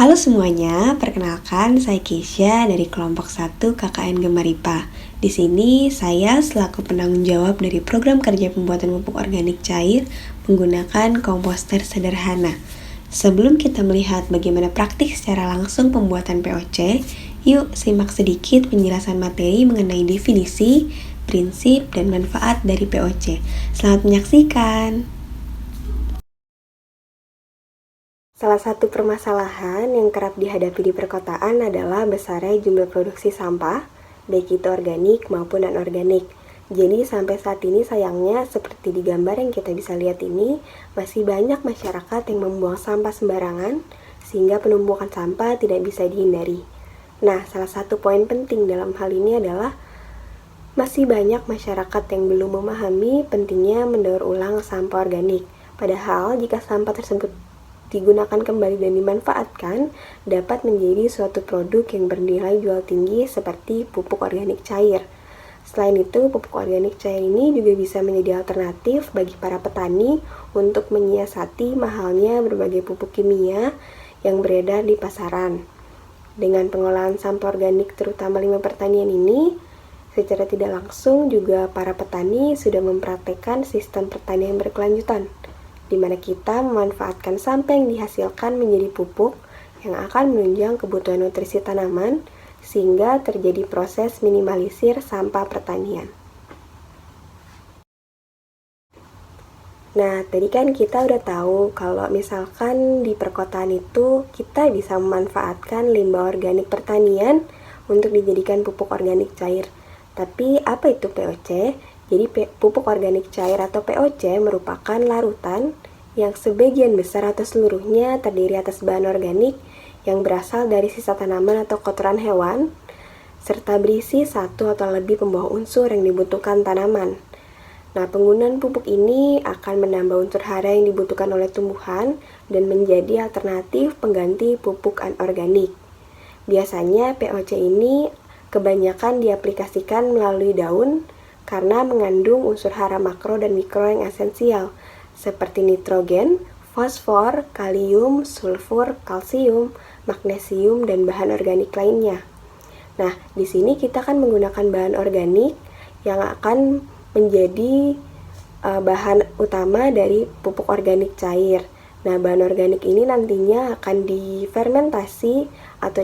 Halo semuanya, perkenalkan saya Keisha dari kelompok 1 KKN Gemar IPA. Di sini saya selaku penanggung jawab dari program kerja pembuatan pupuk organik cair menggunakan komposter sederhana. Sebelum kita melihat bagaimana praktik secara langsung pembuatan POC, yuk simak sedikit penjelasan materi mengenai definisi, prinsip, dan manfaat dari POC. Selamat menyaksikan! Salah satu permasalahan yang kerap dihadapi di perkotaan adalah besarnya jumlah produksi sampah, baik itu organik maupun non-organik. Jadi sampai saat ini sayangnya seperti di gambar yang kita bisa lihat ini, masih banyak masyarakat yang membuang sampah sembarangan, sehingga penumpukan sampah tidak bisa dihindari. Nah, salah satu poin penting dalam hal ini adalah masih banyak masyarakat yang belum memahami pentingnya mendaur ulang sampah organik. Padahal jika sampah tersebut digunakan kembali dan dimanfaatkan, dapat menjadi suatu produk yang bernilai jual tinggi seperti pupuk organik cair. Selain itu, pupuk organik cair ini juga bisa menjadi alternatif bagi para petani untuk menyiasati mahalnya berbagai pupuk kimia yang beredar di pasaran. Dengan pengolahan sampah organik terutama limbah pertanian ini, secara tidak langsung juga para petani sudah mempraktekkan sistem pertanian berkelanjutan, di mana kita memanfaatkan sampah yang dihasilkan menjadi pupuk yang akan menunjang kebutuhan nutrisi tanaman, sehingga terjadi proses minimalisir sampah pertanian. Nah, tadi kan kita udah tahu kalau misalkan di perkotaan itu kita bisa memanfaatkan limbah organik pertanian untuk dijadikan pupuk organik cair. Tapi apa itu POC? Jadi pupuk organik cair atau POC merupakan larutan yang sebagian besar atau seluruhnya terdiri atas bahan organik yang berasal dari sisa tanaman atau kotoran hewan, serta berisi satu atau lebih pembawa unsur yang dibutuhkan tanaman. Nah, penggunaan pupuk ini akan menambah unsur hara yang dibutuhkan oleh tumbuhan dan menjadi alternatif pengganti pupuk anorganik. Biasanya POC ini kebanyakan diaplikasikan melalui daun karena mengandung unsur hara makro dan mikro yang esensial, seperti nitrogen, fosfor, kalium, sulfur, kalsium, magnesium, dan bahan organik lainnya. Nah, di sini kita kan menggunakan bahan organik yang akan menjadi bahan utama dari pupuk organik cair. Nah, bahan organik ini nantinya akan difermentasi atau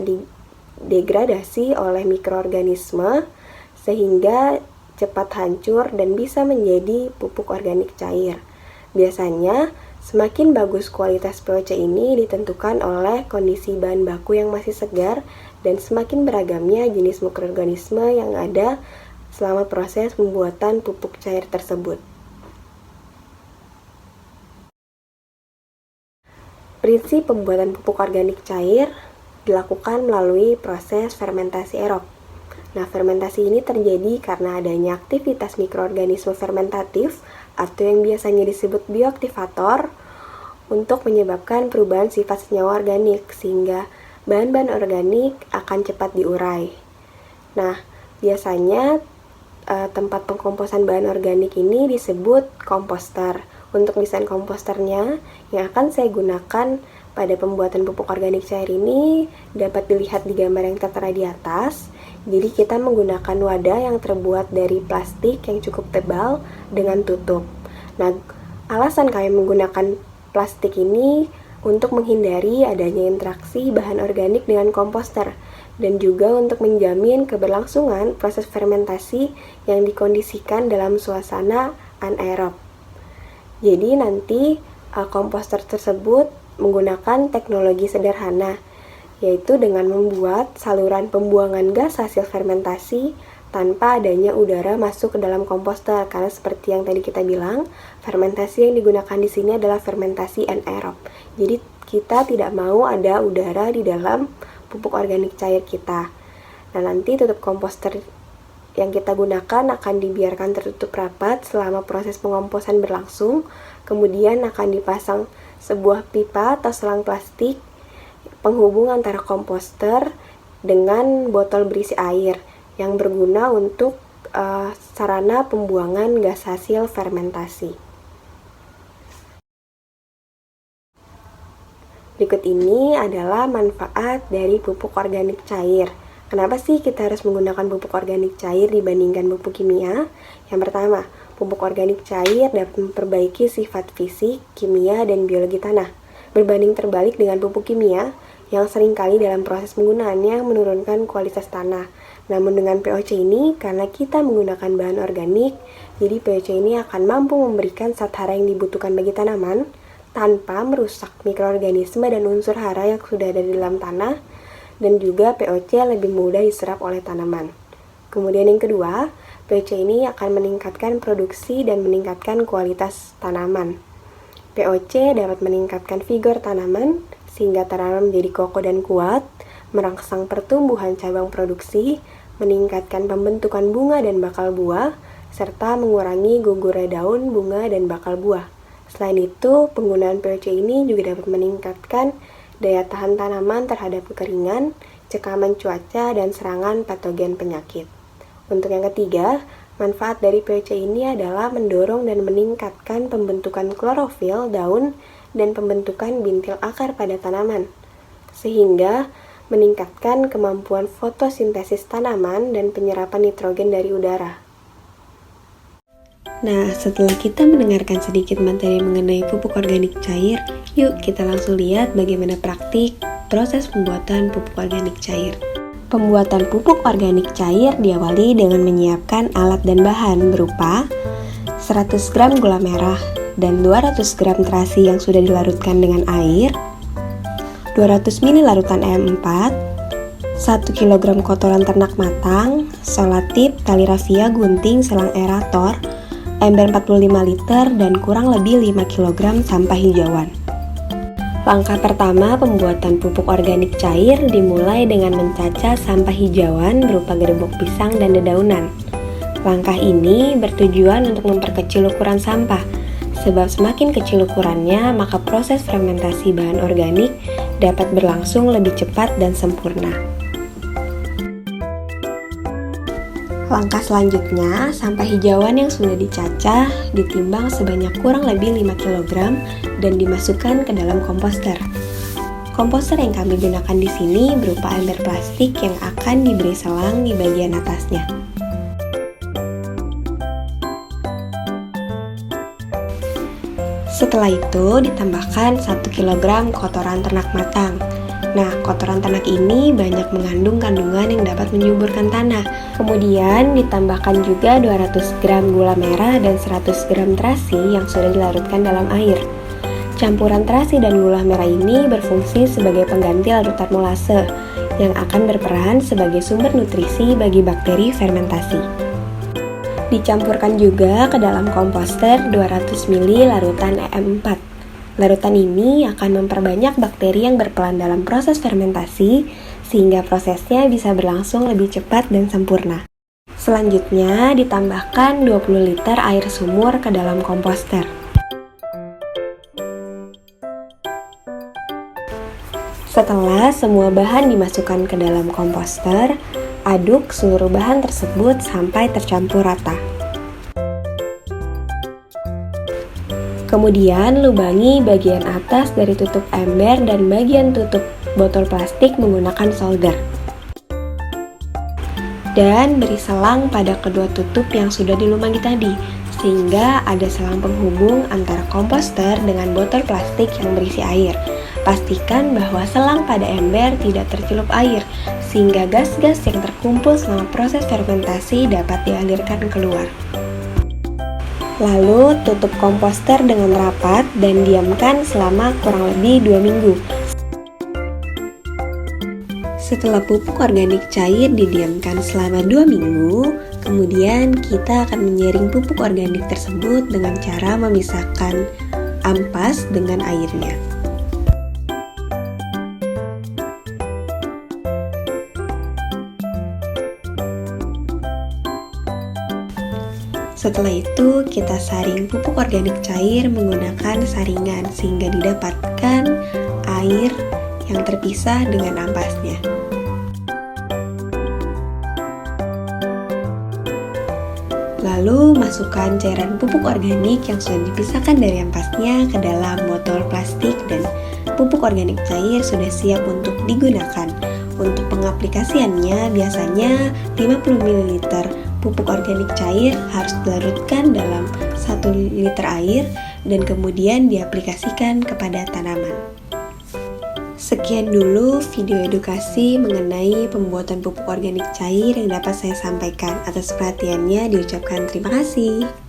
degradasi oleh mikroorganisme sehingga cepat hancur dan bisa menjadi pupuk organik cair. Biasanya, semakin bagus kualitas POC ini ditentukan oleh kondisi bahan baku yang masih segar dan semakin beragamnya jenis mikroorganisme yang ada selama proses pembuatan pupuk cair tersebut. Prinsip pembuatan pupuk organik cair dilakukan melalui proses fermentasi aerob. Nah, fermentasi ini terjadi karena adanya aktivitas mikroorganisme fermentatif atau yang biasanya disebut bioaktivator untuk menyebabkan perubahan sifat senyawa organik sehingga bahan-bahan organik akan cepat diurai. Nah, biasanya tempat pengkomposan bahan organik ini disebut komposter. Untuk desain komposternya yang akan saya gunakan pada pembuatan pupuk organik cair ini dapat dilihat di gambar yang tertera di atas. Jadi kita menggunakan wadah yang terbuat dari plastik yang cukup tebal dengan tutup. Nah, alasan kami menggunakan plastik ini untuk menghindari adanya interaksi bahan organik dengan komposter dan juga untuk menjamin keberlangsungan proses fermentasi yang dikondisikan dalam suasana anaerob. Jadi nanti komposter tersebut menggunakan teknologi sederhana, yaitu dengan membuat saluran pembuangan gas hasil fermentasi tanpa adanya udara masuk ke dalam komposter, karena seperti yang tadi kita bilang, fermentasi yang digunakan di sini adalah fermentasi anaerob. Jadi kita tidak mau ada udara di dalam pupuk organik cair kita. Nah, nanti tutup komposter yang kita gunakan akan dibiarkan tertutup rapat selama proses pengomposan berlangsung, kemudian akan dipasang sebuah pipa atau selang plastik penghubung antara komposter dengan botol berisi air yang berguna untuk sarana pembuangan gas hasil fermentasi. Berikut ini adalah manfaat dari pupuk organik cair. Kenapa sih kita harus menggunakan pupuk organik cair dibandingkan pupuk kimia? Yang pertama, pupuk organik cair dapat memperbaiki sifat fisik, kimia, dan biologi tanah. Berbanding terbalik dengan pupuk kimia, yang seringkali dalam proses penggunaannya menurunkan kualitas tanah. Namun dengan POC ini, karena kita menggunakan bahan organik, jadi POC ini akan mampu memberikan zat hara yang dibutuhkan bagi tanaman, tanpa merusak mikroorganisme dan unsur hara yang sudah ada di dalam tanah, dan juga POC lebih mudah diserap oleh tanaman. Kemudian yang kedua, POC ini akan meningkatkan produksi dan meningkatkan kualitas tanaman. POC dapat meningkatkan vigor tanaman, sehingga tanaman menjadi kokoh dan kuat, merangsang pertumbuhan cabang produksi, meningkatkan pembentukan bunga dan bakal buah, serta mengurangi gugurnya daun, bunga, dan bakal buah. Selain itu, penggunaan POC ini juga dapat meningkatkan daya tahan tanaman terhadap kekeringan, cekaman cuaca, dan serangan patogen penyakit. Untuk yang ketiga, manfaat dari POC ini adalah mendorong dan meningkatkan pembentukan klorofil daun dan pembentukan bintil akar pada tanaman, sehingga meningkatkan kemampuan fotosintesis tanaman dan penyerapan nitrogen dari udara. Nah, setelah kita mendengarkan sedikit materi mengenai pupuk organik cair, yuk kita langsung lihat bagaimana praktik proses pembuatan pupuk organik cair. Pembuatan pupuk organik cair diawali dengan menyiapkan alat dan bahan berupa 100 gram gula merah dan 200 gram terasi yang sudah dilarutkan dengan air, 200 ml larutan EM4, 1 kg kotoran ternak matang, solatip, tali rafia, gunting, selang aerator, ember 45 liter, dan kurang lebih 5 kg sampah hijauan. Langkah pertama pembuatan pupuk organik cair dimulai dengan mencacah sampah hijauan berupa gerbok pisang dan dedaunan. Langkah ini bertujuan untuk memperkecil ukuran sampah, sebab semakin kecil ukurannya maka proses fermentasi bahan organik dapat berlangsung lebih cepat dan sempurna. Langkah selanjutnya, sampah hijauan yang sudah dicacah ditimbang sebanyak kurang lebih 5 kg dan dimasukkan ke dalam komposter. Komposter yang kami gunakan di sini berupa ember plastik yang akan diberi selang di bagian atasnya. Setelah itu ditambahkan 1 kg kotoran ternak matang. Nah, kotoran ternak ini banyak mengandung kandungan yang dapat menyuburkan tanah. Kemudian ditambahkan juga 200 gram gula merah dan 100 gram terasi yang sudah dilarutkan dalam air. Campuran terasi dan gula merah ini berfungsi sebagai pengganti larutan molase yang akan berperan sebagai sumber nutrisi bagi bakteri fermentasi. Dicampurkan juga ke dalam komposter 200 ml larutan EM4. Larutan ini akan memperbanyak bakteri yang berperan dalam proses fermentasi, sehingga prosesnya bisa berlangsung lebih cepat dan sempurna. Selanjutnya, ditambahkan 20 liter air sumur ke dalam komposter. Setelah semua bahan dimasukkan ke dalam komposter, aduk seluruh bahan tersebut sampai tercampur rata. Kemudian lubangi bagian atas dari tutup ember dan bagian tutup botol plastik menggunakan solder. Dan beri selang pada kedua tutup yang sudah dilubangi tadi, sehingga ada selang penghubung antara komposter dengan botol plastik yang berisi air. Pastikan bahwa selang pada ember tidak tercelup air, sehingga gas-gas yang terkumpul selama proses fermentasi dapat dialirkan keluar. Lalu tutup komposter dengan rapat dan diamkan selama kurang lebih 2 minggu. Setelah pupuk organik cair didiamkan selama 2 minggu, kemudian kita akan menyaring pupuk organik tersebut dengan cara memisahkan ampas dengan airnya. Setelah itu, kita saring pupuk organik cair menggunakan saringan sehingga didapatkan air yang terpisah dengan ampasnya. Lalu, masukkan cairan pupuk organik yang sudah dipisahkan dari ampasnya ke dalam botol plastik dan pupuk organik cair sudah siap untuk digunakan. Untuk pengaplikasiannya, biasanya 50 ml pupuk organik cair harus dilarutkan dalam 1 liter air dan kemudian diaplikasikan kepada tanaman. Sekian dulu video edukasi mengenai pembuatan pupuk organik cair yang dapat saya sampaikan. Atas perhatiannya diucapkan terima kasih.